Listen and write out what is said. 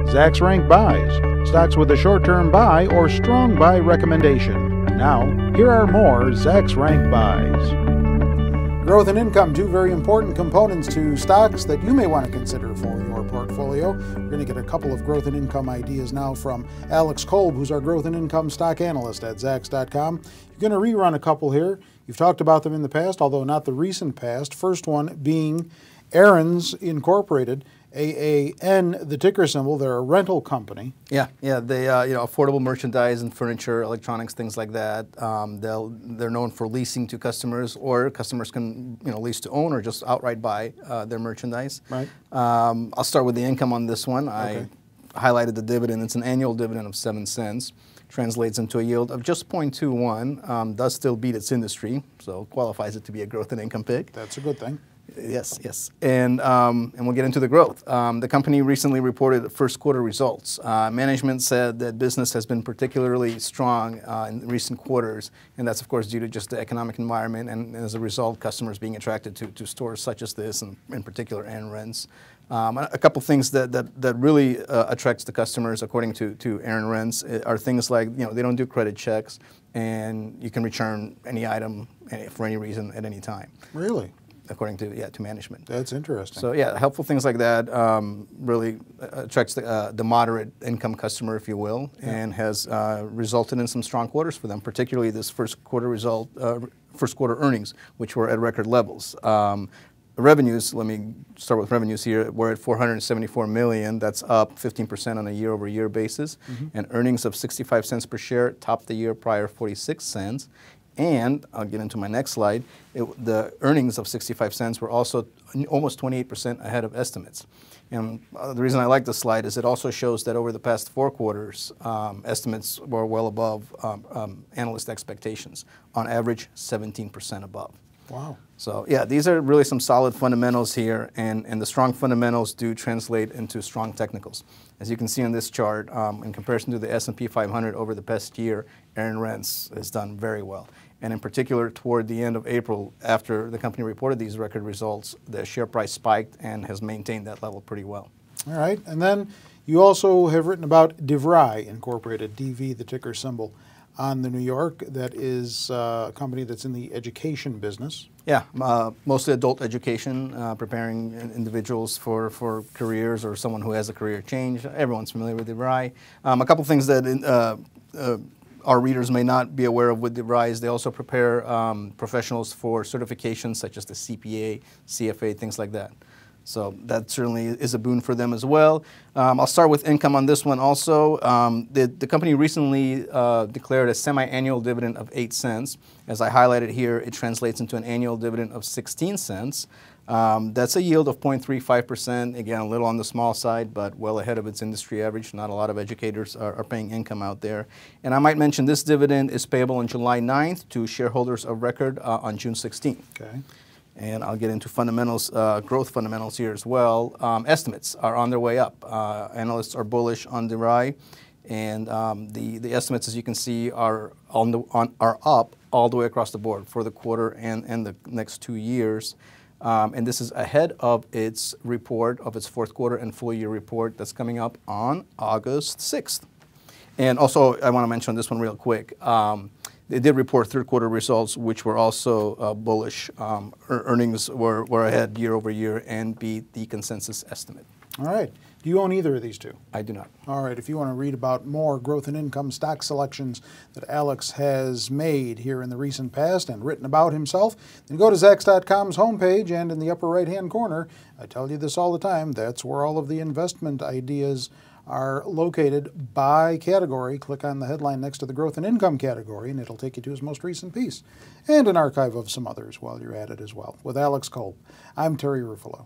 Zacks Rank Buys, stocks with a short-term buy or strong buy recommendation. Now, here are more Zacks Rank Buys. Growth and income, two very important components to stocks that you may want to consider for your portfolio. We're going to get a couple of growth and income ideas now from Alex Kolb, who's our growth and income stock analyst at Zacks.com. You're going to rerun a couple here. You've talked about them in the past, although not the recent past. First one being Aaron's Incorporated, AAN, the ticker symbol. They're a rental company. Yeah. They affordable merchandise and furniture, electronics, things like that. They're known for leasing to customers, or customers can lease to own or just outright buy their merchandise. Right. I'll start with the income on this one. Okay. I highlighted the dividend. It's an annual dividend of 7 cents. Translates into a yield of just 0.21. Does still beat its industry, so qualifies it to be a growth and income pick. That's a good thing. Yes. And we'll get into the growth. The company recently reported first quarter results. Management said that business has been particularly strong in recent quarters, and that's of course due to just the economic environment, and as a result, customers being attracted to stores such as this, and in particular, Aaron Rents. A couple things that really attracts the customers, according to Aaron Rents, are things like they don't do credit checks, and you can return any item for any reason at any time. Really? According to management. That's interesting. So helpful things like that really attracts the moderate income customer, if you will, and has resulted in some strong quarters for them, particularly this first quarter earnings, which were at record levels. Revenues, let me start with revenues here. We're at $474 million. That's up 15% on a year-over-year basis. And earnings of 65 cents per share topped the year prior 46 cents. And I'll get into my next slide. The earnings of 65 cents were also almost 28% ahead of estimates. And the reason I like this slide is it also shows that over the past 4 quarters, estimates were well above analyst expectations. On average, 17% above. Wow. So these are really some solid fundamentals here, and the strong fundamentals do translate into strong technicals. As you can see on this chart, in comparison to the S&P 500 over the past year, Aaron Rents has done very well. And in particular, toward the end of April, after the company reported these record results, the share price spiked and has maintained that level pretty well. All right. And then you also have written about DeVry Incorporated, DV, the ticker symbol, on the New York. That is a company that's in the education business. Yeah, mostly adult education, preparing individuals for careers or someone who has a career change. Everyone's familiar with DeVry. A couple things that our readers may not be aware of with DeVry is they also prepare professionals for certifications such as the CPA, CFA, things like that. So that certainly is a boon for them as well. I'll start with income on this one also. The company recently declared a semi-annual dividend of 8 cents. As I highlighted here, it translates into an annual dividend of 16 cents. That's a yield of 0.35%. Again, a little on the small side, but well ahead of its industry average. Not a lot of educators are paying income out there. And I might mention this dividend is payable on July 9th to shareholders of record on June 16th. Okay. And I'll get into fundamentals, growth fundamentals here as well. Estimates are on their way up. Analysts are bullish on DeVry, and the estimates, as you can see, are up all the way across the board for the quarter and the next 2 years. And this is ahead of its report, of its fourth quarter and full year report that's coming up on August 6th. And also, I want to mention this one real quick. They did report third quarter results, which were also bullish. Earnings were ahead year over year and beat the consensus estimate. All right. Do you own either of these two? I do not. All right. If you want to read about more growth and income stock selections that Alex has made here in the recent past and written about himself, then go to Zacks.com's homepage, and in the upper right-hand corner, I tell you this all the time, that's where all of the investment ideas are located by category. Click on the headline next to the growth and income category, and it'll take you to his most recent piece, and an archive of some others while you're at it as well. With Alex Kolb, I'm Terry Ruffalo.